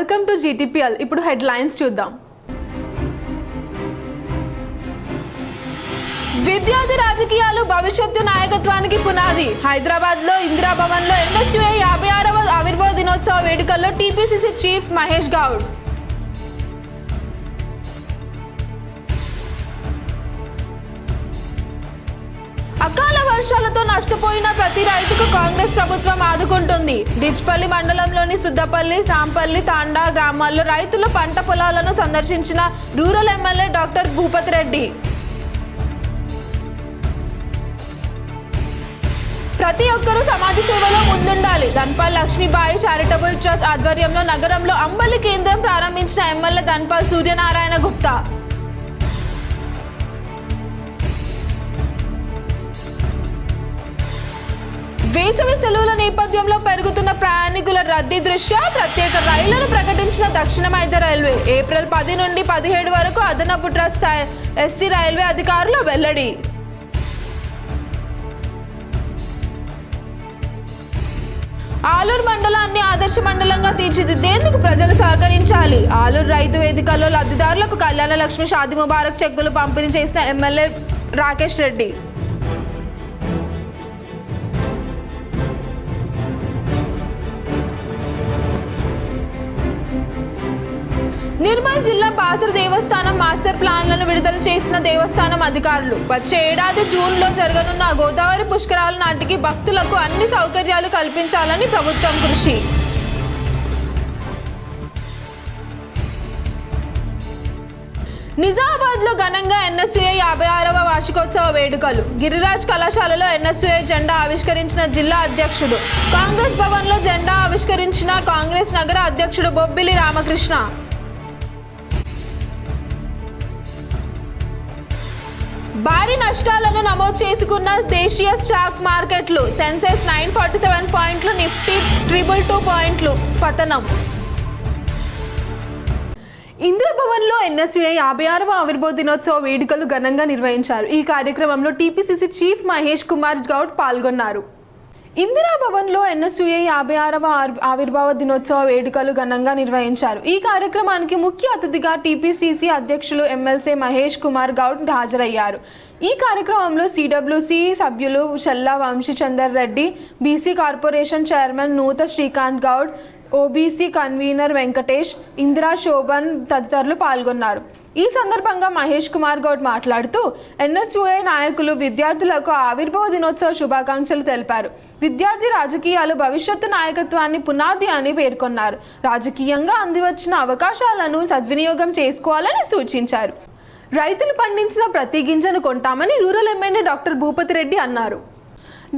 Welcome to GTPL. ఇప్పుడు headlines చూద్దాం. విద్యార్థి రాజకీయాలు భవిష్యత్తు నాయకత్వానికి పునాది. హైదరాబాద్లో ఇందిరా భవన్లో ఎన్ఎస్యూఐ 56వ ఆవిర్భావ దినోత్సవ వేడుకల్లో టీపీసీసీ చీఫ్ మహేష్ గౌడ్. అకాల వర్షాలతో నష్టపోయిన ప్రతి రైతుకు కాంగ్రెస్ ప్రభుత్వం ఆదుకుంటుంది. డిచ్పల్లి మండలంలోని సుద్దపల్లి, సాంపల్లి, తాండా గ్రామాల్లో రైతుల పంట పొలాలను సందర్శించిన rural MLA doctor Bhupathi Reddy. ప్రతి ఒక్కరూ సమాజ సేవలో ముందుండాలి. ధన్పాల్ లక్ష్మీబాయి చారిటబుల్ ట్రస్ట్ ఆధ్వర్యంలో నగరంలో అంబలి కేంద్రం ప్రారంభించిన ఎమ్మెల్యే ధన్పాల్ సూర్యనారాయణ గుప్తా. వేసవి సెలవుల నేపథ్యంలో పెరుగుతున్న ప్రయాణికుల రద్దీ దృష్ట్యా ప్రత్యేక రైళ్లను ప్రకటించిన దక్షిణ మధ్య రైల్వే. ఏప్రిల్ 10 నుండి 17 వరకు అదనపు ట్రస్ట్ ఎస్సీ రైల్వే అధికారులు వెల్లడి. ఆలూరు మండలాన్ని ఆదర్శ మండలంగా తీర్చిదిద్దేందుకు ప్రజలు సహకరించాలి. ఆలూరు రైతు వేదికల్లో లబ్ధిదారులకు కళ్యాణ లక్ష్మి షాదీ ముబారక్ చెక్కులు పంపిణీ చేసిన ఎమ్మెల్యే రాకేష్ రెడ్డి. నిర్మల్ జిల్లా బాసర దేవస్థానం మాస్టర్ ప్లాన్లను విడుదల చేసిన దేవస్థానం అధికారులు. వచ్చే ఏడాది జూన్లో జరగనున్న గోదావరి పుష్కరాల నాటికి భక్తులకు అన్ని సౌకర్యాలు కల్పించాలని ప్రభుత్వం కృషి. నిజామాబాద్లో ఘనంగా ఎన్ఎస్యూఐ 56వ వార్షికోత్సవ వేడుకలు. గిరిరాజ్ కళాశాలలో ఎన్ఎస్యూఐ జెండా ఆవిష్కరించిన జిల్లా అధ్యక్షుడు. కాంగ్రెస్ భవన్లో జెండా ఆవిష్కరించిన కాంగ్రెస్ నగర అధ్యక్షుడు బొబ్బిలి రామకృష్ణ. భారీ నష్టాలను నమోదు చేసుకున్న దేశీయ స్టాక్ మార్కెట్లు. సెన్సెక్స్ 947 పాయింట్లు, నిఫ్టీ 222 పాయింట్లు పతనం. ఇందిరాభవన్లో ఎన్ఎస్యూఐ 56వ ఆవిర్భావ దినోత్సవ వేడుకలు ఘనంగా నిర్వహించారు. ఈ కార్యక్రమంలో టీపీసీసీ చీఫ్ మహేష్ కుమార్ గౌడ్ పాల్గొన్నారు. ఇందిరాభవన్లో ఎన్ఎస్యూఐ 56వ ఆవిర్భావ దినోత్సవ వేడుకలు ఘనంగా నిర్వహించారు. ఈ కార్యక్రమానికి ముఖ్య అతిథిగా టీపీసీసీ అధ్యక్షులు ఎమ్మెల్సీ మహేష్ కుమార్ గౌడ్ హాజరయ్యారు. ఈ కార్యక్రమంలో సిడబ్ల్యూసీ సభ్యులు Challa Vamshichander Reddy, BC corporation chairman Nutha Srikanth Goud, OBC convener Venkatesh, Indira Shobhan తదితరులు పాల్గొన్నారు. ఈ సందర్భంగా మహేష్ కుమార్ గౌడ్ మాట్లాడుతూ ఎన్ఎస్యూఐ నాయకులు విద్యార్థులకు ఆవిర్భావ దినోత్సవ శుభాకాంక్షలు తెలిపారు. విద్యార్థి రాజకీయాలు భవిష్యత్తు నాయకత్వాన్ని పునాది అని పేర్కొన్నారు. రాజకీయంగా అందివచ్చిన అవకాశాలను సద్వినియోగం చేసుకోవాలని సూచించారు. రైతులు పండించిన ప్రతి గింజను కొంటామని rural MLA doctor Bhupathi Reddy అన్నారు.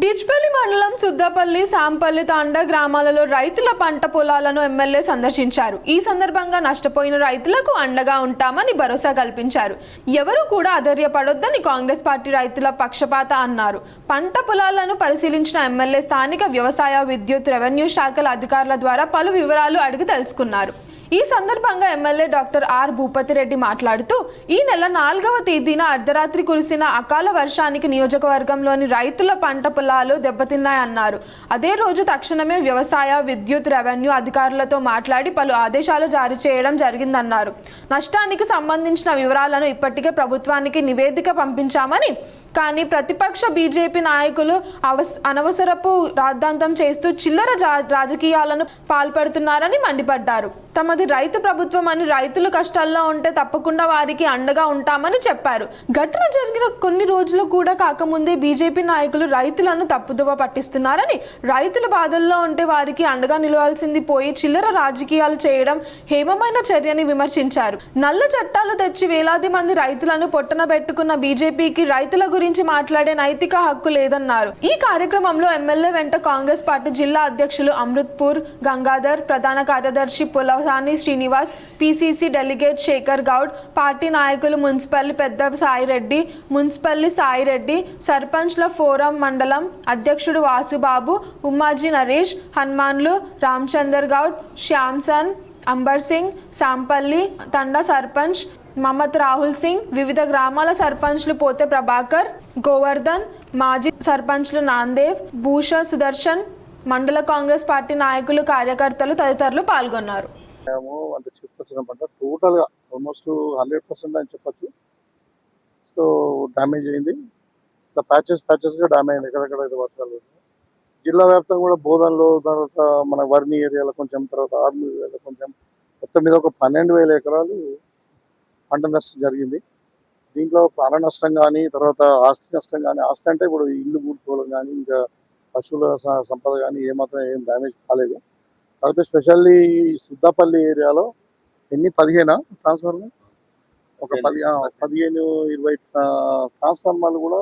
డిచ్పల్లి మండలం సుద్దపల్లి, సాంపల్లి, తాండా గ్రామాలలో రైతుల పంట పొలాలను ఎమ్మెల్యే సందర్శించారు. ఈ సందర్భంగా నష్టపోయిన రైతులకు అండగా ఉంటామని భరోసా కల్పించారు. ఎవరు కూడా అధైర్యపడొద్దని కాంగ్రెస్ పార్టీ రైతుల పక్షపాత అన్నారు. పంట పొలాలను పరిశీలించిన ఎమ్మెల్యే స్థానిక వ్యవసాయ, విద్యుత్, రెవెన్యూ శాఖల అధికారుల ద్వారా పలు వివరాలు అడిగి తెలుసుకున్నారు. ఈ సందర్భంగా MLA doctor R Bhupathi Reddy మాట్లాడుతూ ఈ నెల 4వ తేదీన అర్ధరాత్రి కురిసిన అకాల వర్షానికి నియోజకవర్గంలోని రైతుల పంట పొలాలు దెబ్బతిన్నాయన్నారు. అదే రోజు తక్షణమే వ్యవసాయ, విద్యుత్, రెవెన్యూ అధికారులతో మాట్లాడి పలు ఆదేశాలు జారీ చేయడం జరిగిందన్నారు. నష్టానికి సంబంధించిన వివరాలను ఇప్పటికే ప్రభుత్వానికి నివేదిక పంపించామని, కానీ ప్రతిపక్ష బీజేపీ నాయకులు అనవసరపు రాద్ధాంతం చేస్తూ చిల్లర రాజకీయాలను పాల్పడుతున్నారని మండిపడ్డారు. తమది రైతు ప్రభుత్వం అని, రైతులు కష్టాల్లో ఉంటే తప్పకుండా వారికి అండగా ఉంటామని చెప్పారు. ఘటన జరిగిన కొన్ని రోజులు కూడా కాకముందే బీజేపీ నాయకులు రైతులను తప్పుదోవ పట్టిస్తున్నారని, రైతుల బాధల్లో ఉంటే వారికి అండగా నిలవాల్సింది పోయి చిల్లర రాజకీయాలు చేయడం హేమమైన చర్యని విమర్శించారు. నల్ల చట్టాలు తెచ్చి వేలాది మంది రైతులను పొట్టన పెట్టుకున్న బీజేపీకి రైతుల గురించి మాట్లాడే నైతిక హక్కు లేదన్నారు. ఈ కార్యక్రమంలో ఎమ్మెల్యే వెంట కాంగ్రెస్ పార్టీ జిల్లా అధ్యక్షులు అమృత్పూర్ గంగాధర్, ప్రధాన కార్యదర్శి Pulasani Srinivas, PCC delegate Shekar Goud, party నాయకులు మున్సిపల్లి పెద్ద సాయిరెడ్డి, మున్సిపల్లి సాయిరెడ్డి, సర్పంచ్ల ఫోరం మండలం అధ్యక్షుడు వాసుబాబు, ఉమ్మాజీ నరేష్, హనుమాన్లు, రామచందర్ గౌడ్, శ్యామ్సన్, అంబర్ సింగ్, సాంపల్లి తండా సర్పంచ్ మహమ్మద్ రాహుల్ సింగ్, వివిధ గ్రామాల సర్పంచ్లు పోతే ప్రభాకర్, గోవర్ధన్, మాజీ సర్పంచ్లు నాందేవ్, భూష సుదర్శన్, మండల కాంగ్రెస్ పార్టీ నాయకులు, కార్యకర్తలు తదితరులు పాల్గొన్నారు. మేము అంటే చెప్పొచ్చినప్పుడు టోటల్గా ఆల్మోస్ట్ 100% అని చెప్పొచ్చు. సో డ్యామేజ్ అయింది, ఇట్లా ప్యాచెస్గా డ్యామేజ్ అయింది ఎక్కడెక్కడైతే వర్షాలు. జిల్లా వ్యాప్తంగా కూడా బోధనలో, తర్వాత మన వర్ణి ఏరియాలో కొంచెం, తర్వాత ఆర్మీ ఏరియాలో కొంచెం, మొత్తం మీద ఒక 12,000 ఎకరాలు పంట నష్టం జరిగింది. దీంట్లో ప్రాణ నష్టం కానీ, తర్వాత ఆస్తి నష్టం కానీ, ఆస్తి అంటే ఇప్పుడు ఇల్లు కూడుకోవడం కానీ, ఇంకా పశువుల సంపద కానీ ఏమాత్రం ఏం డ్యామేజ్ కాలేదు. కాకపోతే స్పెషల్లీ సుద్దాపల్లి ఏరియాలో 15 ట్రాన్స్ఫార్మర్, ఒక 15-20 ట్రాన్స్ఫార్మర్లు కూడా,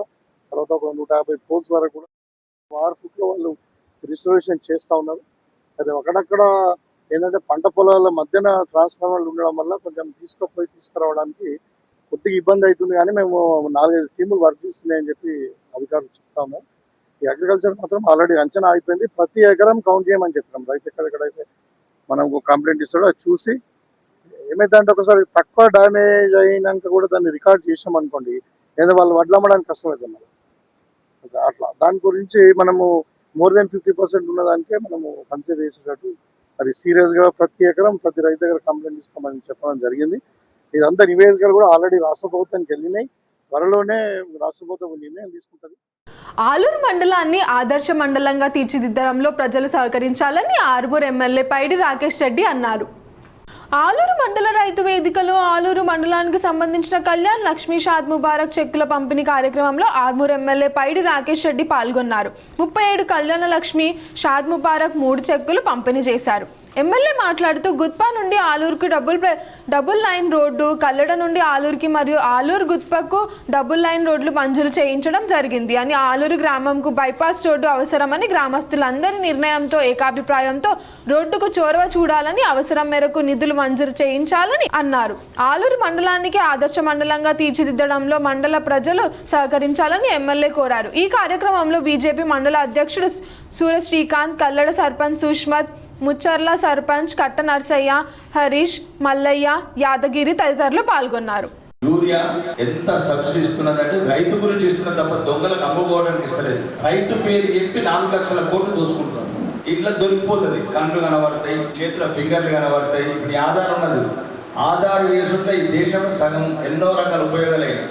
తర్వాత ఒక 150 పోల్స్ వరకు కూడా 6 ఫుట్లో వాళ్ళు రిజర్వేషన్ చేస్తూ ఉన్నారు. అది అక్కడక్కడ ఏంటంటే పంట పొలాల మధ్యన ట్రాన్స్ఫార్మర్లు ఉండడం వల్ల కొంచెం తీసుకురావడానికి కొద్దిగా ఇబ్బంది అవుతుంది. కానీ మేము 4-5 టీములు వర్క్ చేస్తున్నాయని చెప్పి అధికారులు చెప్తాము. ఈ అగ్రికల్చర్ మాత్రం ఆల్రెడీ అంచనా అయిపోయింది. ప్రతి ఎకరం కౌంట్ చేయమని చెప్పినాం. రైతు ఎక్కడెక్కడైతే మనం కంప్లైంట్ ఇస్తాడో అది చూసి, ఏమైందంటే ఒకసారి తక్కువ డ్యామేజ్ అయినాక కూడా దాన్ని రికార్డ్ చేసాం అనుకోండి, లేదా వాళ్ళు వడ్లమ్మడానికి కష్టమవుతుంది మనం. అట్లా దాని గురించి మనము మోర్ దెన్ 50% ఉన్నదానికే మనము కన్సిడర్ చేసేటట్టు అది సీరియస్గా ప్రతి ఎకరం ప్రతి రైతు దగ్గర కంప్లైంట్ ఇస్తామని చెప్పడం జరిగింది. ఇదంతా నివేదికలు కూడా ఆల్రెడీ రాష్ట్ర ప్రభుత్వానికి వెళ్ళినాయి. త్వరలోనే రాష్ట్ర ప్రభుత్వం నిర్ణయం తీసుకుంటుంది. ఆలూరు మండలాన్ని ఆదర్శ మండలంగా తీర్చిదిద్దడంలో ప్రజలు సహకరించాలని ఆర్మూర్ ఎమ్మెల్యే పైడి రాకేష్ రెడ్డి అన్నారు. ఆలూరు మండల రైతు వేదికలో ఆలూరు మండలానికి సంబంధించిన కళ్యాణ్ లక్ష్మీ షాద్ ముబారక్ చెక్కుల పంపిణీ కార్యక్రమంలో ఆర్మూర్ ఎమ్మెల్యే పైడి రాకేష్ రెడ్డి పాల్గొన్నారు. 37 కళ్యాణ లక్ష్మీ షాద్ ముబారక్ 3 చెక్కులు పంపిణీ చేశారు. ఎమ్మెల్యే మాట్లాడుతూ గుత్పా నుండి ఆలూరుకు డబుల్ లైన్ రోడ్డు, కల్లడ నుండి ఆలూరుకి మరియు ఆలూరు గుత్పకు డబుల్ లైన్ రోడ్లు మంజూరు చేయించడం జరిగింది అని, ఆలూరు గ్రామంకు బైపాస్ రోడ్డు అవసరమని గ్రామస్తులందరి నిర్ణయంతో ఏకాభిప్రాయంతో రోడ్డుకు చొరవ చూడాలని, అవసరం మేరకు నిధులు మంజూరు చేయించాలని అన్నారు. ఆలూరు మండలానికి ఆదర్శ మండలంగా తీర్చిదిద్దడంలో మండల ప్రజలు సహకరించాలని ఎమ్మెల్యే కోరారు. ఈ కార్యక్రమంలో బీజేపీ మండల అధ్యక్షుడు సూర్య శ్రీకాంత్, కల్లడ సర్పంచ్ సుష్మత్, ముచ్చర్ల సర్పంచ్ కట్ట నర్సయ్య, హరీష్, మల్లయ్య, యాదగిరి తదితరులు పాల్గొన్నారు. యూరియా ఎంత సబ్సిడీ ఇస్తున్నదంటే రైతు గురించి ఇస్తున్న తప్ప దొంగలకు అమ్ముకోవడానికి ఇస్తలేదు. రైతు పేరు చెప్పి 4 లక్షల కోట్లు దోసుకుంటున్నారు. ఇట్లా దొరికిపోతుంది. కళ్ళు కనబడతాయి, చేతుల ఫింగర్లు కనబడతాయి. ఇప్పుడు ఆధార్ ఉన్నది, ఆధార్ వేసుంటే ఈ దేశం సగం ఎన్నో రకాల ఉపయోగాలైన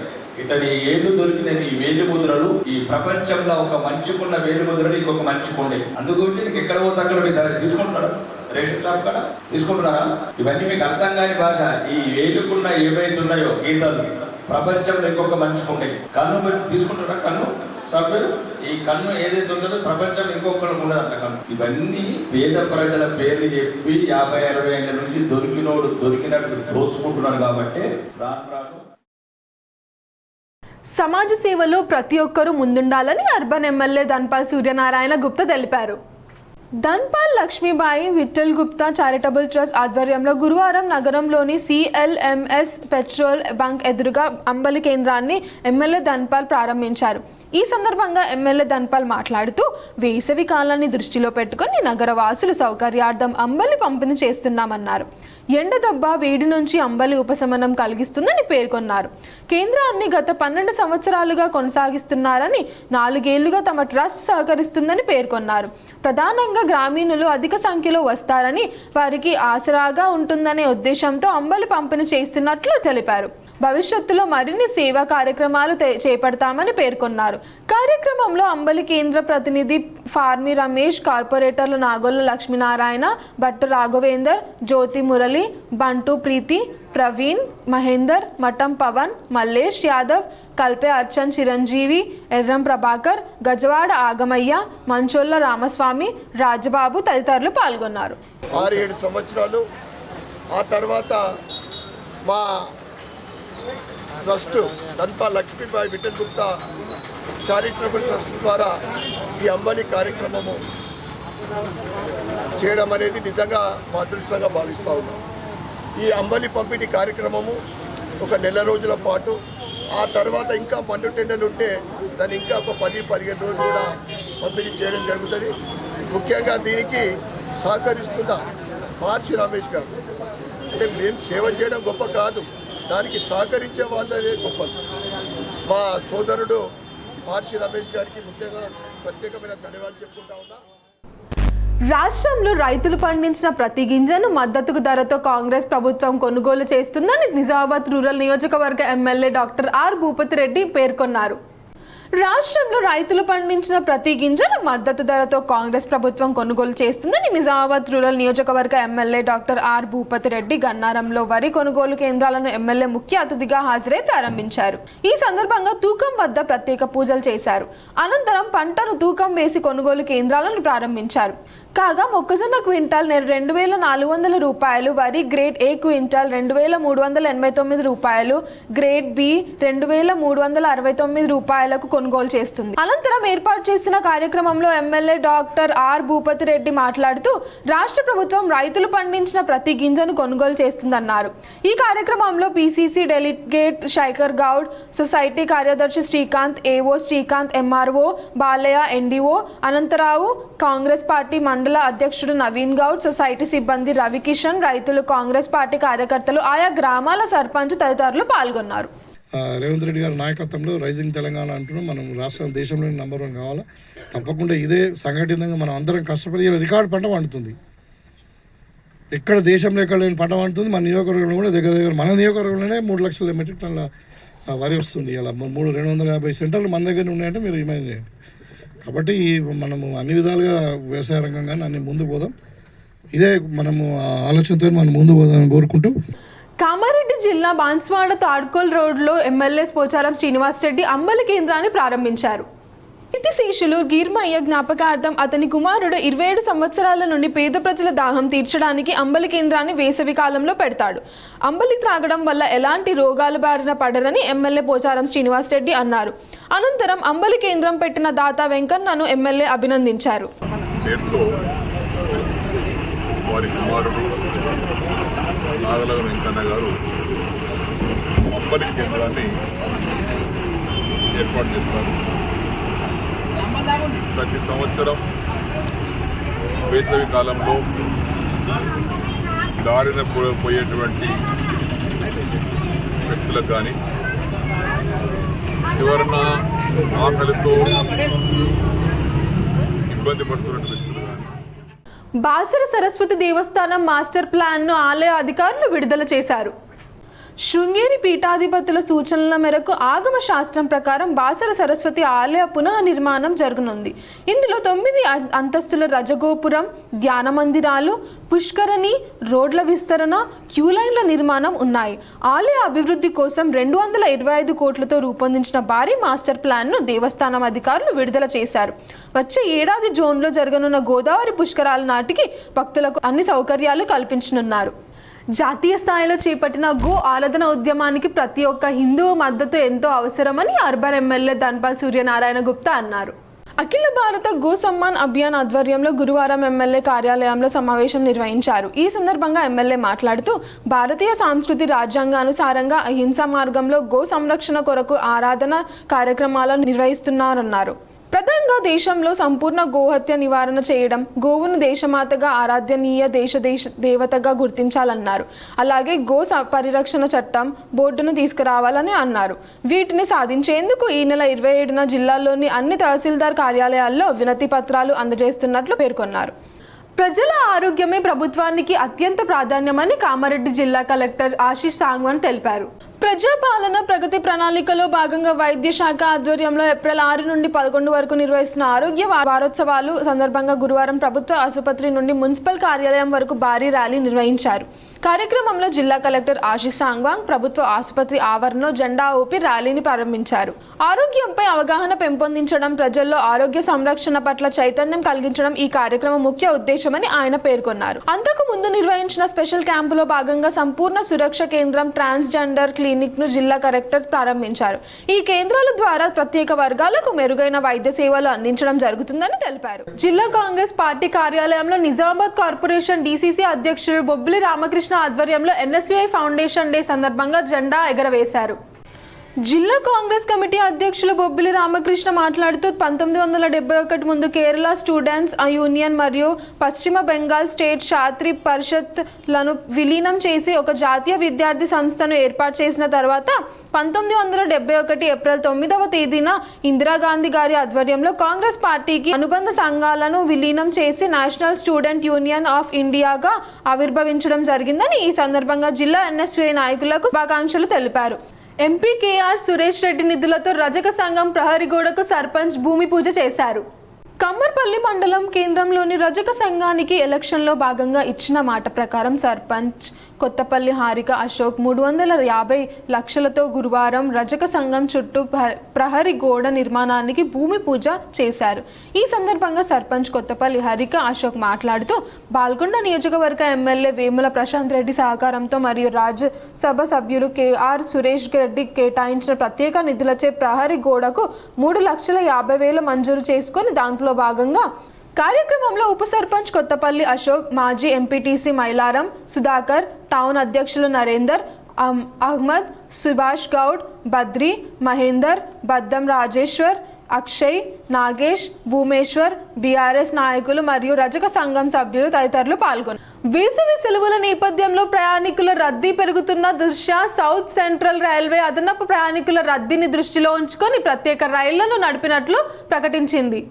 ఇతని ఏళ్ళు దొరికిన ఈ వేలు ముద్రలు ఈ ప్రపంచంలో ఒక మనిషికున్న వేలు ముద్రలు ఇంకొక మనిషికి ఉండే. అందుగురించి నీకు ఎక్కడ పోతే అక్కడ మీరు తీసుకుంటున్నారా? రేషన్ షాప్ కూడా తీసుకుంటున్నారా? ఇవన్నీ మీకు అర్థం కాని భాష. ఈ వేలుకున్న ఏవైతే ఉన్నాయో గీతాలు ప్రపంచంలో ఇంకొక మనిషికి ఉండే. కన్ను మీరు తీసుకుంటారా? కన్ను సాఫ్ట్వేర్ ఈ కన్ను ఏదైతే ఉంటుందో ప్రపంచంలో ఇంకొకరికి ఉండదంట కన్ను. ఇవన్నీ పేద ప్రజల పేర్లు చెప్పి 50-60 ఏళ్ళ నుంచి దొరికినట్టు దోసుకుంటున్నారు. కాబట్టి రాను సమాజ సేవలో ప్రతి ఒక్కరూ ముందుండాలని అర్బన్ ఎమ్మెల్యే ధన్పాల్ సూర్యనారాయణ గుప్తా తెలిపారు. ధన్పాల్ లక్ష్మీబాయి విఠల్ గుప్తా చారిటబుల్ ట్రస్ట్ ఆధ్వర్యంలో గురువారం నగరంలోని CLMS పెట్రోల్ బంక్ ఎదురుగా అంబలి కేంద్రాన్ని ఎమ్మెల్యే ధన్పాల్ ప్రారంభించారు. ఈ సందర్భంగా ఎమ్మెల్యే ధన్పాల్ మాట్లాడుతూ వేసవి కాలాన్ని దృష్టిలో పెట్టుకుని నగరవాసులు సౌకర్యార్థం అంబలి పంపిణీ చేస్తున్నామన్నారు. ఎండ దెబ్బ వేడి నుంచి అంబలి ఉపశమనం కలిగిస్తుందని పేర్కొన్నారు. కేంద్రాన్ని గత 12 సంవత్సరాలుగా కొనసాగిస్తున్నారని, 4 ఏళ్లుగా తమ ట్రస్ట్ సహకరిస్తుందని పేర్కొన్నారు. ప్రధానంగా గ్రామీణులు అధిక సంఖ్యలో వస్తారని, వారికి ఆసరాగా ఉంటుందనే ఉద్దేశంతో అంబలి పంపిణీ చేస్తున్నట్లు తెలిపారు. భవిష్యత్తులో మరిన్ని సేవా కార్యక్రమాలు చేపడతామని పేర్కొన్నారు. కార్యక్రమంలో అంబలి కేంద్ర ప్రతినిధి ఫార్మి రమేష్, కార్పొరేటర్లు నాగోల్ల లక్ష్మీనారాయణ, భట్టు రాఘవేందర్, జ్యోతి మురళి, బంటు ప్రీతి, ప్రవీణ్, మహేందర్, మఠం పవన్, మల్లేష్ యాదవ్, కల్పే అర్చన్ చిరంజీవి, ఎర్రం ప్రభాకర్, గజవాడ ఆగమయ్య, మంచోళ్ళ రామస్వామి, రాజబాబు తదితరులు పాల్గొన్నారు. 6-7 సంవత్సరాలు ఆ తర్వాత మా trust Dhanpal Lakshmibai Vithal Gupta charitable trust ద్వారా ఈ అంబలి కార్యక్రమము చేయడం అనేది నిజంగా మా అదృష్టంగా భావిస్తూ ఉన్నాం. ఈ అంబలి పంపిణీ కార్యక్రమము ఒక నెల రోజుల పాటు, ఆ తర్వాత ఇంకా మండు టెండర్లు ఉంటే దాన్ని ఇంకా ఒక 10-15 రోజులు కూడా పంపిణీ చేయడం జరుగుతుంది. ముఖ్యంగా దీనికి సహకరిస్తున్న మహర్షి రమేష్ గారు, అంటే మేము సేవ చేయడం గొప్ప కాదు, దానికి సహకరించే వాళ్ళే గొప్ప. మా సోదరుడు మహర్షి రమేష్ గారికి ముఖ్యంగా ప్రత్యేకమైన ధన్యవాదాలు చెప్పుకుంటా ఉన్నా. రాష్ట్రంలో రైతులు పండించిన ప్రతి గింజను మద్దతు ధరతో కాంగ్రెస్ ప్రభుత్వం కొనుగోలు చేస్తుందని నిజామాబాద్ రూరల్ నియోజకవర్గ MLA doctor R Bhupathi Reddy పేర్కొన్నారు. రాష్ట్రంలో రైతులు పండించిన ప్రతి గింజను మద్దతు ధరతో కాంగ్రెస్ ప్రభుత్వం కొనుగోలు చేస్తుందని నిజామాబాద్ రూరల్ నియోజకవర్గ MLA doctor R Bhupathi Reddy గన్నారంలో వరి కొనుగోలు కేంద్రాలను ఎమ్మెల్యే ముఖ్య అతిథిగా హాజరై ప్రారంభించారు. ఈ సందర్భంగా తూకం వద్ద ప్రత్యేక పూజలు చేశారు. అనంతరం పంటను తూకం వేసి కొనుగోలు కేంద్రాలను ప్రారంభించారు. కాగా మొక్కజొన్న క్వింటాల్ 2,400 రూపాయలు, వరి గ్రేడ్ ఏ క్వింటాల్ 2,389 రూపాయలు, గ్రేడ్ బి 2,369 రూపాయలకు కొనుగోలు చేస్తుంది. అనంతరం ఏర్పాటు చేసిన కార్యక్రమంలో MLA doctor R Bhupathi Reddy మాట్లాడుతూ రాష్ట్ర ప్రభుత్వం రైతులు పండించిన ప్రతి గింజను కొనుగోలు చేస్తుందన్నారు. ఈ కార్యక్రమంలో PCC delegate Shekar Goud, society కార్యదర్శి Srikanth, AO Srikanth, MRO Balaiah, NDO Anantharao, Congress party మండల అధ్యక్షుడు నవీన్ గౌడ్, సొసైటీ సిబ్బంది రవికిషన్, రైతులు, కాంగ్రెస్ పార్టీ కార్యకర్తలు, ఆయా గ్రామాల సర్పంచ్ తదితరులు పాల్గొన్నారు. రేవంత్ రెడ్డి గారి నాయకత్వంలో రైజింగ్ తెలంగాణ అంటున్నాం. మనం రాష్ట్రం దేశంలోని నెంబర్ 1 కావాలా. తప్పకుండా ఇదే సంఘటితంగా మనం అందరం కష్టపడి రికార్డు పంట పండుతుంది. ఎక్కడ దేశంలో ఎక్కడ లేని పంట పండుతుంది. మన నియోజకవర్గంలో కూడా దగ్గర మన నియోజకవర్గంలోనే 3 లక్షల మెట్రిక్ టన్నుల వరి వస్తుంది. ఇలా 250 సెంటర్లు మన దగ్గర ఉన్నాయంటే మీరు ఇమాజిన్ చేయండి. కాబట్టి మనము అన్ని విధాలుగా వ్యవసాయ రంగంగా అన్ని ముందు పోదాం. ఇదే మనము ఆలోచనతో మనం ముందు పోదామని కోరుకుంటూ కామారెడ్డి జిల్లా బాన్స్వాడ తాడ్కోల్ రోడ్లో ఎమ్మెల్యే పోచారం శ్రీనివాస్ రెడ్డి అంబలి కేంద్రాన్ని ప్రారంభించారు. కీర్తిశేషులు గీర్మయ్య జ్ఞాపకార్థం అతని కుమారుడు 27 సంవత్సరాల నుండి పేద ప్రజల దాహం తీర్చడానికి అంబలి కేంద్రాన్ని వేసవి కాలంలో పెడతాడు. అంబలి త్రాగడం వల్ల ఎలాంటి రోగాల బారిన పడరని ఎమ్మెల్యే పోచారం శ్రీనివాస్ రెడ్డి అన్నారు. అనంతరం అంబలి కేంద్రం పెట్టిన దాత వెంకన్నను ఎమ్మెల్యే అభినందించారు. నాగలగ వెంకన్న గారు అంబలి కేంద్రాన్ని ఏర్పాటు చేస్తారు. ప్రతి సంవత్సరం వేసవి కాలంలో దారిన పోయేటువంటి వ్యక్తులకు కానీ ఎవరన్నా ఆకలితో ఇబ్బంది పడుతున్న వ్యక్తులు కానీ బాసర సరస్వతి దేవస్థానం మాస్టర్ ప్లాన్ను ఆలయ అధికారులు విడుదల చేశారు. శృంగేరి పీఠాధిపతుల సూచనల మేరకు ఆగమ శాస్త్రం ప్రకారం బాసర సరస్వతి ఆలయ పునః నిర్మాణం జరగనుంది. ఇందులో 9 అంతస్తుల రజగోపురం, ధ్యాన మందిరాలు, పుష్కరణి, రోడ్ల విస్తరణ, క్యూలైన్ల నిర్మాణం ఉన్నాయి. ఆలయ అభివృద్ధి కోసం 225 కోట్లతో రూపొందించిన భారీ మాస్టర్ ప్లాన్ను దేవస్థానం అధికారులు విడుదల చేశారు. వచ్చే ఏడాది జూన్లో జరగనున్న గోదావరి పుష్కరాల నాటికి భక్తులకు అన్ని సౌకర్యాలు కల్పించనున్నారు. జాతీయ స్థాయిలో చేపట్టిన గో ఆరాధన ఉద్యమానికి ప్రతి ఒక్క హిందువు మద్దతు ఎంతో అవసరమని అర్బన్ ఎమ్మెల్యే ధన్పాల్ సూర్యనారాయణ గుప్తా అన్నారు. అఖిల భారత గో సమ్మాన్ అభియాన్ ఆధ్వర్యంలో గురువారం ఎమ్మెల్యే కార్యాలయంలో సమావేశం నిర్వహించారు. ఈ సందర్భంగా ఎమ్మెల్యే మాట్లాడుతూ భారతీయ సంస్కృతి రాజ్యాంగానుసారంగా అహింసా మార్గంలో గో సంరక్షణ కొరకు ఆరాధన కార్యక్రమాలను నిర్వహిస్తున్నారన్నారు. ప్రధానంగా దేశంలో సంపూర్ణ గోహత్య నివారణ చేయడం, గోవును దేశమాతగా ఆరాధ్యనీయ దేవతగా గుర్తించాలన్నారు. అలాగే గో పరిరక్షణ చట్టం బోర్డును తీసుకురావాలని అన్నారు. వీటిని సాధించేందుకు ఈ నెల 27న జిల్లాలోని అన్ని తహసీల్దార్ కార్యాలయాల్లో వినతి పత్రాలు అందజేస్తున్నట్లు పేర్కొన్నారు. ప్రజల ఆరోగ్యమే ప్రభుత్వానికి అత్యంత ప్రాధాన్యమని కామారెడ్డి జిల్లా కలెక్టర్ ఆశీష్ సాంగ్వాన్ తెలిపారు. ప్రజాపాలన ప్రగతి ప్రణాళికలో భాగంగా వైద్య శాఖ ఆధ్వర్యంలో ఏప్రిల్ 6 నుండి 11 వరకు నిర్వహిస్తున్న ఆరోగ్య వారోత్సవాలు సందర్భంగా గురువారం ప్రభుత్వ ఆసుపత్రి నుండి మున్సిపల్ కార్యాలయం వరకు భారీ ర్యాలీ నిర్వహించారు. కార్యక్రమంలో జిల్లా కలెక్టర్ ఆశీష్ సాంగ్వాంగ్ ప్రభుత్వ ఆసుపత్రి ఆవరణలో జెండా ఊపి ర్యాలీని ప్రారంభించారు. ఆరోగ్యంపై అవగాహన పెంపొందించడం, ప్రజల్లో ఆరోగ్య సంరక్షణ పట్ల చైతన్యం కలిగించడం ఈ కార్యక్రమం ముఖ్య ఉద్దేశమని ఆయన పేర్కొన్నారు. అంతకు ముందు నిర్వహించిన స్పెషల్ క్యాంపులో భాగంగా సంపూర్ణ సురక్ష కేంద్రం ట్రాన్స్జెండర్ క్లినిక్ ను జిల్లా కలెక్టర్ ప్రారంభించారు. ఈ కేంద్రాల ద్వారా ప్రత్యేక వర్గాలకు మెరుగైన వైద్య సేవలు అందించడం జరుగుతుందని తెలిపారు. జిల్లా కాంగ్రెస్ పార్టీ కార్యాలయంలో నిజామాబాద్ కార్పొరేషన్ డీసీసీ అధ్యక్షుడు బొబ్బిలి రామకృష్ణ ఆధ్వర్యంలో ఎన్ఎస్యుఐ ఫౌండేషన్ డే సందర్భంగా జెండా ఎగరవేశారు. జిల్లా కాంగ్రెస్ కమిటీ అధ్యక్షులు బొబ్బిలి రామకృష్ణ మాట్లాడుతూ 1971 ముందు కేరళ స్టూడెంట్స్ యూనియన్ మరియు పశ్చిమ బెంగాల్ స్టేట్ ఛాత్రి పరిషత్లను విలీనం చేసి ఒక జాతీయ విద్యార్థి సంస్థను ఏర్పాటు చేసిన తర్వాత 1971 ఏప్రిల్ 9వ తేదీన ఇందిరాగాంధీ గారి ఆధ్వర్యంలో కాంగ్రెస్ పార్టీకి అనుబంధ సంఘాలను విలీనం చేసి నేషనల్ స్టూడెంట్ యూనియన్ ఆఫ్ ఇండియాగా ఆవిర్భవించడం జరిగిందని ఈ సందర్భంగా జిల్లా ఎన్ఎస్యుఐ నాయకులకు శుభాకాంక్షలు తెలిపారు. ఎంపీ కేఆర్ సురేష్ రెడ్డి నిధులతో రజక సంఘం ప్రహరిగోడకు సర్పంచ్ భూమి పూజ చేశారు. కమ్మర్పల్లి మండలం కేంద్రంలోని రజక సంఘానికి ఎలక్షన్లో భాగంగా ఇచ్చిన మాట ప్రకారం సర్పంచ్ కొత్తపల్లి హారిక అశోక్ 350 లక్షలతో గురువారం రజక సంఘం చుట్టూ ప్రహరీ గోడ నిర్మాణానికి భూమి పూజ చేశారు. ఈ సందర్భంగా సర్పంచ్ కొత్తపల్లి హారిక అశోక్ మాట్లాడుతూ బాల్కొండ నియోజకవర్గ ఎమ్మెల్యే వేముల ప్రశాంత్ రెడ్డి సహకారంతో మరియు రాజ్యసభ సభ్యులు కేఆర్ సురేష్ రెడ్డి కేటాయించిన ప్రత్యేక నిధులచే ప్రహరీ గోడకు 3,50,000 మంజూరు చేసుకొని దాంట్లో భాగంగా కార్యక్రమంలో ఉప సర్పంచ్ కొత్తపల్లి అశోక్, మాజీ ఎంపీటీసీ మైలారం సుధాకర్, టౌన్ అధ్యక్షులు నరేందర్, అహ్మద్, సుభాష్ గౌడ్, బద్రి, మహేందర్, బద్దం రాజేశ్వర్, అక్షయ్, నాగేష్, భూమేశ్వర్, బీఆర్ఎస్ నాయకులు మరియు రజక సంఘం సభ్యులు తదితరులు పాల్గొన్నారు. వేసవి సెలవుల నేపథ్యంలో ప్రయాణికుల రద్దీ పెరుగుతున్న దృష్ట్యా సౌత్ సెంట్రల్ రైల్వే అదనపు ప్రయాణికుల రద్దీని దృష్టిలో ఉంచుకొని ప్రత్యేక రైళ్లను నడిపినట్లు ప్రకటించింది.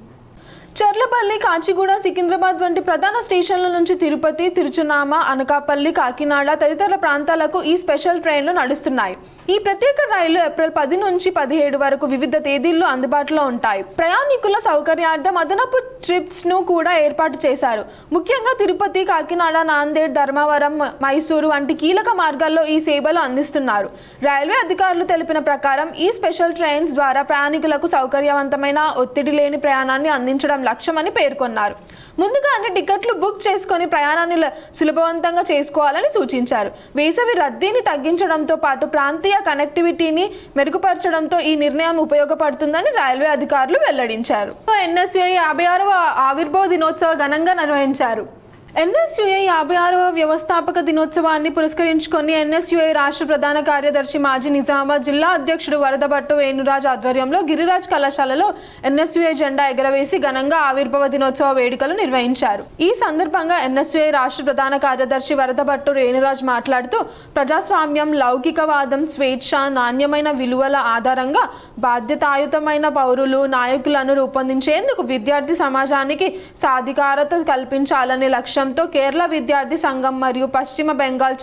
చర్లపల్లి, కాచిగూడ, సికింద్రాబాద్ వంటి ప్రధాన స్టేషన్ల నుంచి తిరుపతి, తిరుచునామ, అనకాపల్లి, కాకినాడ తదితర ప్రాంతాలకు ఈ స్పెషల్ ట్రైన్లు నడుస్తున్నాయి. ఈ ప్రత్యేక రైళ్లు ఏప్రిల్ 10 నుంచి 17 వరకు వివిధ తేదీల్లో అందుబాటులో ఉంటాయి. ప్రయాణికుల సౌకర్యార్థం అదనపు ట్రిప్స్ ను కూడా ఏర్పాటు చేశారు. ముఖ్యంగా తిరుపతి, కాకినాడ, నాందేడ్, ధర్మవరం, మైసూరు వంటి కీలక మార్గాల్లో ఈ సేవలు అందిస్తున్నారు. రైల్వే అధికారులు తెలిపిన ప్రకారం ఈ స్పెషల్ ట్రైన్స్ ద్వారా ప్రయాణికులకు సౌకర్యవంతమైన, ఒత్తిడి లేని ప్రయాణాన్ని అందించడం లక్ష్యమని పేర్కొన్నారు. ముందుగానే టికెట్లు బుక్ చేసుకొని ప్రయాణాన్ని సులభవంతంగా చేసుకోవాలని సూచించారు. వేసవి రద్దీని తగ్గించడంతో పాటు ప్రాంతీయ కనెక్టివిటీని మెరుగుపరచడంతో ఈ నిర్ణయం ఉపయోగపడుతుందని రైల్వే అధికారులు వెల్లడించారు. ఎన్ఎస్యుఐ 56వ ఆవిర్భావ దినోత్సవ ఘనంగా నిర్వహించారు. ఎన్ఎస్యుఐ 56వ వ్యవస్థాపక దినోత్సవాన్ని పురస్కరించుకొని ఎన్ఎస్యుఐ రాష్ట్ర ప్రధాన కార్యదర్శి మాజీ నిజామాబాద్ జిల్లా అధ్యక్షుడు వరదభట్టు వేణురాజ్ ఆధ్వర్యంలో గిరిరాజ్ కళాశాలలో ఎన్ఎస్యుఐ జెండా ఎగరవేసి ఘనంగా ఆవిర్భావ దినోత్సవ వేడుకలు నిర్వహించారు. ఈ సందర్భంగా ఎన్ఎస్యుఐ రాష్ట్ర ప్రధాన కార్యదర్శి వరదభట్టు వేణురాజ్ మాట్లాడుతూ ప్రజాస్వామ్యం, లౌకికవాదం, స్వేచ్ఛ, నాణ్యమైన విలువల ఆధారంగా బాధ్యతాయుతమైన పౌరులు, నాయకులను రూపొందించేందుకు విద్యార్థి సమాజానికి సాధికారత కల్పించాలనే లక్ష్యంతో కేరళ విద్యార్థి సంఘం మరియు పశ్చిమ బెంగాల్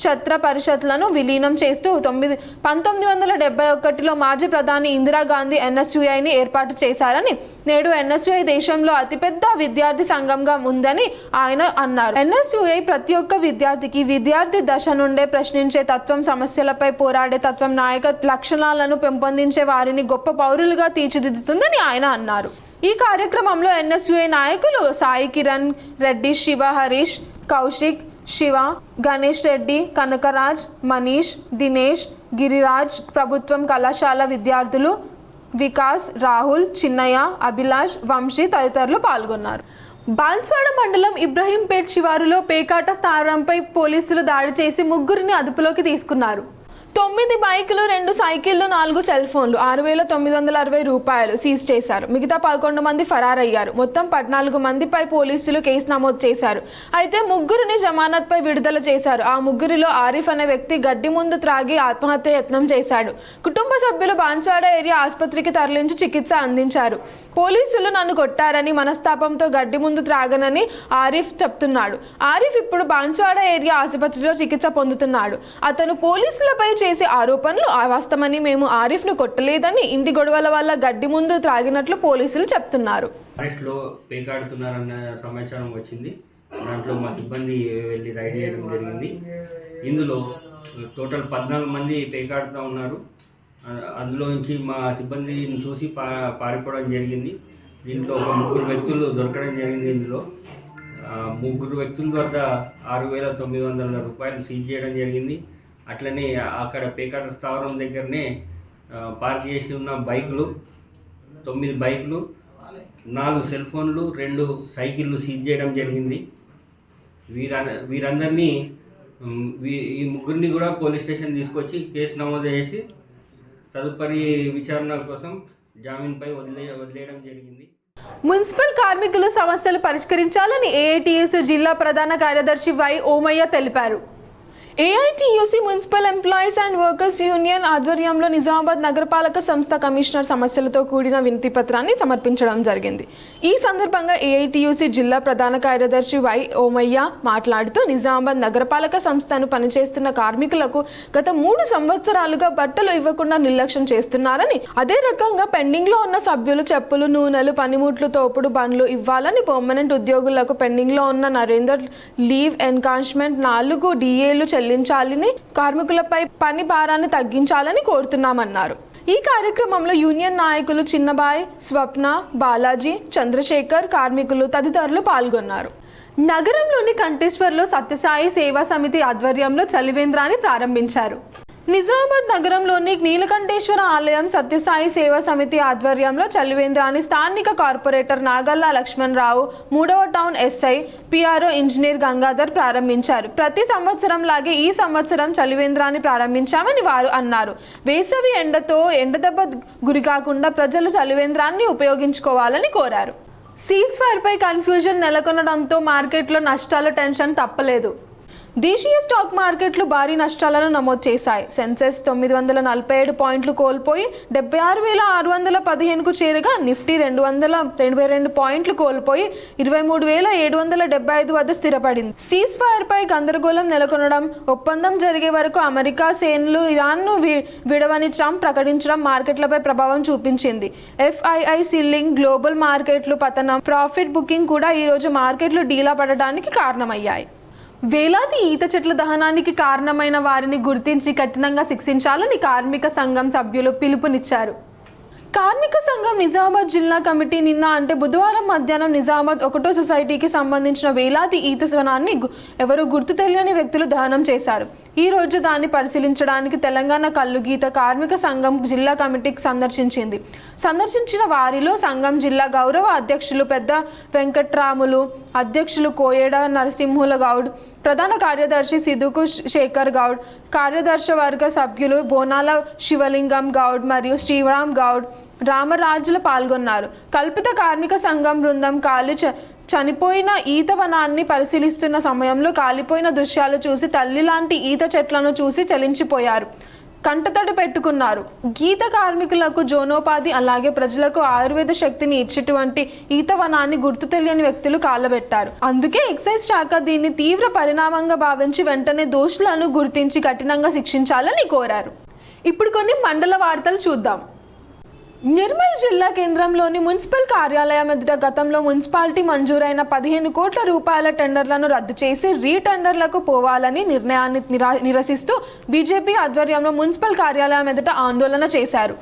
ఛత్ర పరిషత్లను విలీనం చేస్తూ 1971లో మాజీ ప్రధాని ఇందిరాగాంధీ ఎన్ఎస్యుఐని ఏర్పాటు చేశారని, నేడు ఎన్ఎస్యుఐ దేశంలో అతిపెద్ద విద్యార్థి సంఘంగా ఉందని ఆయన అన్నారు. ఎన్ఎస్యుఐ ప్రతి ఒక్క విద్యార్థికి విద్యార్థి దశ నుండే ప్రశ్నించే తత్వం, సమస్యలపై పోరాడే తత్వం, నాయక లక్షణాలను పెంపొందించే వారిని గొప్ప పౌరులుగా తీర్చిదిద్దుతుందని ఆయన అన్నారు. ఈ కార్యక్రమంలో ఎన్ఎస్యుఐ నాయకులు సాయి కిరణ్ రెడ్డి, శివ, హరీష్, కౌశిక్, శివ, గణేష్ రెడ్డి, కనకరాజ్, మనీష్, దినేష్, గిరిరాజ్, ప్రభుత్వం కళాశాల విద్యార్థులు వికాస్, రాహుల్, చిన్నయ్య, అభిలాష్, వంశీ తదితరులు పాల్గొన్నారు. బాన్స్వాడ మండలం ఇబ్రహీంపేట్ శివారులో పేకాట స్థావరంపై పోలీసులు దాడి చేసి 3 అదుపులోకి తీసుకున్నారు. 9 బైకులు, 2 సైకిళ్లు, 4 సెల్ ఫోన్లు, 6,960 రూపాయలు సీజ్ చేశారు. మిగతా 11 మంది ఫరారయ్యారు. మొత్తం 14 మందిపై పోలీసులు కేసు నమోదు చేశారు. అయితే 3 జమానత్పై విడుదల చేశారు. ఆ 3లో ఆరిఫ్ అనే వ్యక్తి గడ్డి ముందు త్రాగి ఆత్మహత్య యత్నం చేశాడు. కుటుంబ సభ్యులు బాన్స్వాడ ఏరియా ఆసుపత్రికి తరలించి చికిత్స అందించారు. పోలీసులు నన్ను కొట్టారని, మనస్తాపంతో గడ్డి ముందు త్రాగనని ఆరిఫ్ చెప్తున్నాడు. ఆరిఫ్ ఇప్పుడు బాన్స్వాడ ఏరియా ఆసుపత్రిలో చికిత్స పొందుతున్నాడు. అతను పోలీసులపై చేసే ఆరోపణలు అవాస్తవమని, మేము ఆరిఫ్ను కొట్టలేదని, ఇంటి గొడవల వల్ల గడ్డి ముందు త్రాగినట్లు పోలీసులు చెప్తున్నారు. ఫారెస్ట్లో పేకాడుతున్నారన్న సమాచారం వచ్చింది. దాంట్లో మా సిబ్బంది వెళ్ళి రైడ్ చేయడం జరిగింది. ఇందులో టోటల్ 14 మంది పేకాడుతూ ఉన్నారు. అందులో నుంచి మా సిబ్బందిని చూసి పారిపోవడం జరిగింది. దీంట్లో ఒక 3 వ్యక్తులు దొరకడం జరిగింది. ఇందులో 3 వ్యక్తుల వద్ద 6,900 రూపాయలు సీజ్ చేయడం జరిగింది. అట్లనే అక్కడ పేకాట స్థావరం దగ్గరనే పార్క్ చేసి ఉన్న బైకులు, 9 బైకులు, 4 సెల్ ఫోన్లు, 2 సైకిళ్ళు సీజ్ చేయడం జరిగింది. వీరందరినీ ఈ 3 కూడా పోలీస్ స్టేషన్ తీసుకొచ్చి కేసు నమోదు చేసి తదుపరి విచారణ కోసం జామీన్పై వదిలేయడం జరిగింది. మున్సిపల్ కార్మికుల సమస్యలు పరిష్కరించాలని ఏఐటియుసి జిల్లా ప్రధాన కార్యదర్శి వై ఓమయ్య తెలిపారు. AITUC municipal employees and workers union ఆధ్వర్యంలో నిజామాబాద్ నగరపాలక సంస్థ కమిషనర్ సమస్యలతో కూడిన వినతి పత్రాన్ని సమర్పించడం జరిగింది. ఈ సందర్భంగా ఏఐటియుసి జిల్లా ప్రధాన కార్యదర్శి వై ఓమయ్య మాట్లాడుతూ నిజామాబాద్ నగరపాలక సంస్థను పనిచేస్తున్న కార్మికులకు గత 3 సంవత్సరాలుగా బట్టలు ఇవ్వకుండా నిర్లక్ష్యం చేస్తున్నారని, అదే రకంగా పెండింగ్ లో ఉన్న సభ్యులు చెప్పులు, నూనెలు, పనిముట్లు, తోపుడు బండ్లు ఇవ్వాలని, పర్మనెంట్ ఉద్యోగులకు పెండింగ్ లో ఉన్న నరేందర్ లీవ్ ఎన్కాష్మెంట్ 4 డిఏలు చెల్లించాలని, కార్మికులపై పని భారాన్ని తగ్గించాలని కోరుతున్నామన్నారు. ఈ కార్యక్రమంలో యూనియన్ నాయకులు చిన్నబాయ్, స్వప్న, బాలాజీ, చంద్రశేఖర్, కార్మికులు తదితరులు పాల్గొన్నారు. నగరంలోని కంటేశ్వర్లో సత్యసాయి సేవా సమితి ఆధ్వర్యంలో చలివేంద్రాన్ని ప్రారంభించారు. నిజామాబాద్ నగరంలోని నీలకంఠేశ్వర ఆలయం సత్యసాయి సేవా సమితి ఆధ్వర్యంలో చలివేంద్రాన్ని స్థానిక కార్పొరేటర్ నాగల్లా లక్ష్మణరావు, 3వ town SI, PRO engineer Gangadhar ప్రారంభించారు. ప్రతి సంవత్సరం లాగే ఈ సంవత్సరం చలివేంద్రాన్ని ప్రారంభించామని వారు అన్నారు. వేసవి ఎండతో ఎండదెబ్బ గురికాకుండా ప్రజలు చలివేంద్రాన్ని ఉపయోగించుకోవాలని కోరారు. సీజ్ ఫైర్ పై కన్ఫ్యూజన్ నెలకొనడంతో మార్కెట్లో నష్టాల టెన్షన్ తప్పలేదు. దేశీయ స్టాక్ మార్కెట్లు భారీ నష్టాలను నమోదు చేశాయి. సెన్సెక్స్ 947 పాయింట్లు కోల్పోయి 76,615కు చేరగా, నిఫ్టీ 222 పాయింట్లు కోల్పోయి 23,775 వద్ద స్థిరపడింది. సీజ్ ఫైర్ పై గందరగోళం నెలకొనడం, ఒప్పందం జరిగే వరకు అమెరికా సేనలు ఇరాన్ను విడవని ట్రంప్ ప్రకటించడం మార్కెట్లపై ప్రభావం చూపించింది. FII సీలింగ్, గ్లోబల్ మార్కెట్లు పతనం, ప్రాఫిట్ బుకింగ్ కూడా ఈరోజు మార్కెట్లు డీలా పడడానికి కారణమయ్యాయి. వేలాది ఈత చెట్ల దహనానికి కారణమైన వారిని గుర్తించి కఠినంగా శిక్షించాలని కార్మిక సంఘం సభ్యులు పిలుపునిచ్చారు. కార్మిక సంఘం నిజామాబాద్ జిల్లా కమిటీ నిన్న అంటే బుధవారం మధ్యాహ్నం నిజామాబాద్ 1వ సొసైటీకి సంబంధించిన వేలాది ఈత స్వనాన్ని ఎవరు గుర్తు తెలియని వ్యక్తులు దహనం చేశారు. ఈ రోజు దాన్ని పరిశీలించడానికి తెలంగాణ కల్లుగీత కార్మిక సంఘం జిల్లా కమిటీకి సందర్శించిన వారిలో సంఘం జిల్లా గౌరవ అధ్యక్షులు పెద్ద వెంకట్రాములు, అధ్యక్షులు కోయేడ నరసింహుల గౌడ్, ప్రధాన కార్యదర్శి సిదుకు శేఖర్ గౌడ్, కార్యదర్శి వర్గ సభ్యులు బోనాల శివలింగం గౌడ్ మరియు శ్రీరామ్ గౌడ్, రామరాజులు పాల్గొన్నారు. కల్పిత కార్మిక సంఘం బృందం చనిపోయిన ఈత వనాన్ని పరిశీలిస్తున్న సమయంలో కాలిపోయిన దృశ్యాలు చూసి తల్లి లాంటి ఈత చెట్లను చూసి చలించిపోయారు, కంటతడి పెట్టుకున్నారు. గీత కార్మికులకు జీవనోపాధి అలాగే ప్రజలకు ఆయుర్వేద శక్తిని ఇచ్చేటువంటి ఈత వనాన్ని గుర్తు తెలియని వ్యక్తులు కాలబెట్టారు. అందుకే ఎక్సైజ్ శాఖ దీన్ని తీవ్ర పరిణామంగా భావించి వెంటనే దోషులను గుర్తించి కఠినంగా శిక్షించాలని కోరారు. ఇప్పుడు కొన్ని మండల వార్తలు చూద్దాం. నిర్మల్ జిల్లా కేంద్రంలోని మున్సిపల్ కార్యాలయం ఎదుట గతంలో మున్సిపాలిటీ మంజూరైన 15 కోట్ల రూపాయల టెండర్లను రద్దు చేసి రీటెండర్లకు పోవాలని నిర్ణయాన్ని నిరసిస్తూ బీజేపీ ఆధ్వర్యంలో మున్సిపల్ కార్యాలయం ఎదుట ఆందోళన చేశారు.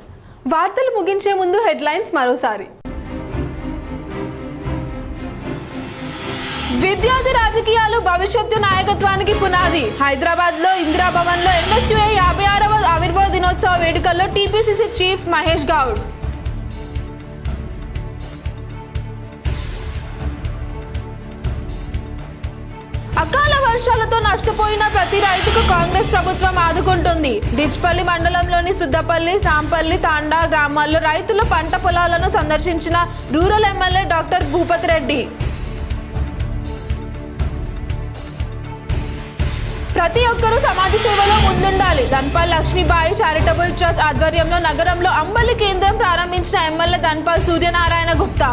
వార్తలు ముగించే ముందు హెడ్లైన్స్ మరోసారి. విద్యార్థి రాజకీయాలు భవిష్యత్తు నాయకత్వానికి పునాది. హైదరాబాద్ లో ఇందిరా భవన్ లో NSUA 56వ ఆవిర్భావ దినోత్సవ వేడుకల్లో టీపీసీసీ చీఫ్ మహేష్ గౌడ్. అకాల వర్షాలతో నష్టపోయిన ప్రతి రైతుకు కాంగ్రెస్ ప్రభుత్వం ఆదుకుంటుంది. డిచ్పల్లి మండలంలోని సుద్దపల్లి, సాంపల్లి, తాండా గ్రామాల్లో రైతుల పంట పొలాలను సందర్శించిన rural MLA doctor Bhupathi Reddy. ప్రతి ఒక్కరూ సమాజ సేవలో ముందుండాలి. ధన్పాల్ లక్ష్మీబాయి చారిటబుల్ ట్రస్ట్ ఆధ్వర్యంలో నగరంలో అంబలి కేంద్రం ప్రారంభించిన ఎమ్మెల్యే ధన్పాల్ సూర్యనారాయణ గుప్తా.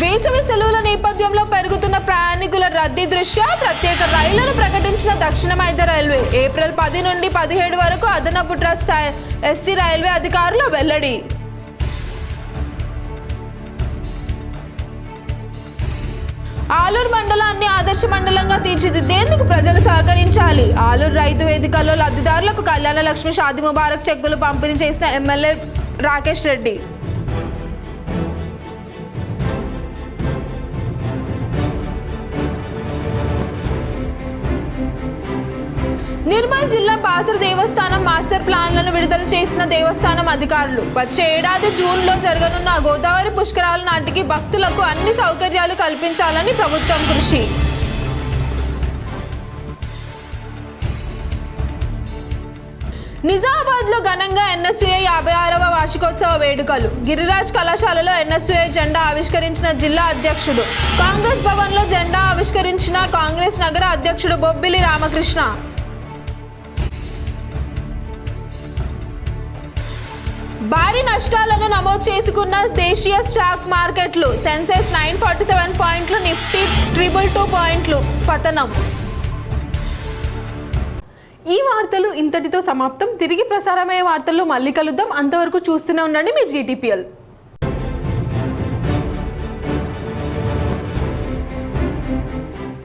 వేసవి సెలవుల నేపథ్యంలో పెరుగుతున్న ప్రయాణికుల రద్దీ దృష్ట్యా ప్రత్యేక రైళ్లను ప్రకటించిన దక్షిణ మధ్య రైల్వే. ఏప్రిల్ 10 నుండి 17 వరకు అదనపు ట్రస్ట్ SC రైల్వే అధికారులు వెల్లడి. ఆలూరు మండలాన్ని ఆదర్శ మండలంగా తీర్చిదిద్దేందుకు ప్రజలు సహకరించాలి. ఆలూరు రైతు వేదికల్లో లబ్ధిదారులకు కళ్యాణ లక్ష్మి షాదీ ముబారక్ చెక్కులు పంపిణీ చేసిన ఎమ్మెల్యే రాకేష్ రెడ్డి. నిర్మల్ జిల్లా బాసర దేవస్థానం మాస్టర్ ప్లాన్లను విడుదల చేసిన దేవస్థానం అధికారులు. వచ్చే ఏడాది జూన్లో జరగనున్న గోదావరి పుష్కరాల నాటికి భక్తులకు అన్ని సౌకర్యాలు కల్పించాలని ప్రభుత్వం కృషి. నిజామాబాద్లో ఘనంగా ఎన్ఎస్యుఐ 56వ వార్షికోత్సవ వేడుకలు. గిరిరాజ్ కళాశాలలో ఎన్ఎస్యుఐ జెండా ఆవిష్కరించిన జిల్లా అధ్యక్షుడు. కాంగ్రెస్ భవన్లో జెండా ఆవిష్కరించిన కాంగ్రెస్ నగర అధ్యక్షుడు బొబ్బిలి రామకృష్ణ. భారీ నష్టాలను నమోదు చేసుకున్న దేశీయ స్టాక్ మార్కెట్లు. సెన్సెక్స్ 947 పాయింట్లు, నిఫ్టీ 222 పాయింట్లు పతనం. ఈ వార్తలు ఇంతటితో సమాప్తం. తిరిగి ప్రసారమయ్యే వార్తల్లో మళ్ళీ కలుద్దాం. అంతవరకు చూస్తూనే ఉండండి మీ GTPL.